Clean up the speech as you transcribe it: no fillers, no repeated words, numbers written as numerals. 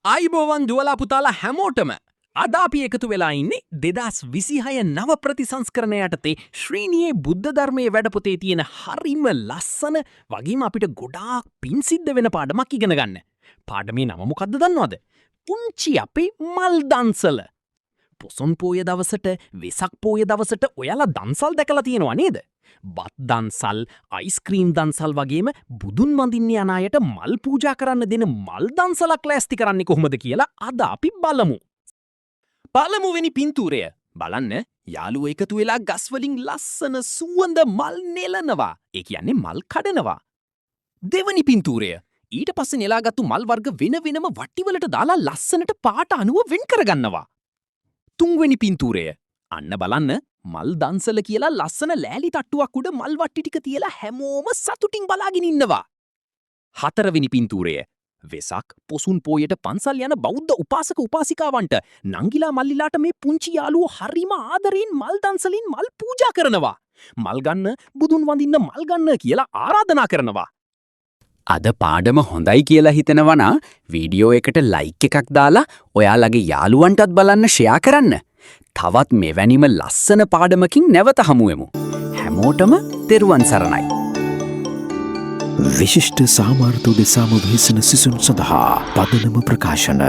අයිබෝවන් දුවලා පුතාලා හැමෝටම අද අපි එකතු වෙලා ඉන්නේ 2026 නව ප්‍රතිසංස්කරණය යටතේ ශ්‍රීනියේ බුද්ධ ධර්මයේ වැඩපොතේ තියෙන හරිම ලස්සන වගේම අපිට ගොඩාක් පින් සිද්ධ වෙන පාඩමක් ඉගෙන ගන්න. පාඩමේ නම මොකද්ද දන්නවද? පුංචි අපේ මල් දන්සල. පොසොන් පෝය දවසට වෙසක් පෝය දවසට ඔයාලා දන්සල් දැකලා තියෙනවා නේද? බත් දන්සල්, අයිස්ක්‍රීම් දන්සල් වගේම බුදුන් වඳින්න යන අයට මල් පූජා කරන්න දෙන මල් දන්සලක් ලෑස්ති කරන්නේ කොහොමද කියලා අද අපි බලමු. පළමුවෙනි පින්තූරය බලන්න යාළුවෝ එකතු වෙලා ගස් වලින් ලස්සන සුවඳ මල් නෙලනවා. ඒ කියන්නේ මල් කඩනවා. දෙවනි පින්තූරය ඊට පස්සේ නෙලාගත්තු මල් වර්ග වෙන වෙනම වට්ටිවලට දාලා ලස්සනට පාට අනුව වෙන් කරගන්නවා. තුන්වෙනි පින්තූරය අන්න බලන්න මල් දන්සල කියලා ලස්සන ලෑලි තට්ටුවක් උඩ මල් වට්ටි ටික තියලා හැමෝම සතුටින් බලාගෙන ඉන්නවා. හතරවෙනි පින්තූරය වෙසක් පොසුන් පෝයට පන්සල් යන බෞද්ධ උපාසක උපාසිකාවන්ට නංගිලා මල්ලිලාට මේ පුංචි යාළුවෝ හරිම ආදරයෙන් මල් දන්සලින් මල් පූජා කරනවා. මල් ගන්න බුදුන් වඳින්න මල් ගන්න කියලා ආරාධනා කරනවා. අද පාඩම හොඳයි කියලා හිතනවා නම් වීඩියෝ එකට ලයික් එකක් දාලා ඔයාලගේ යාළුවන්ටත් බලන්න ෂෙයා කරන්න. තවත් මෙවැනිම ලස්සන පාඩමකින් නැවත හමුවෙමු. හැමෝටම තෙරුවන් සරණයි. විශිෂ්ට සාමාර්ථ උදෙසාම වෙහෙසෙන සිසුන් සඳහා පදනම ප්‍රකාශන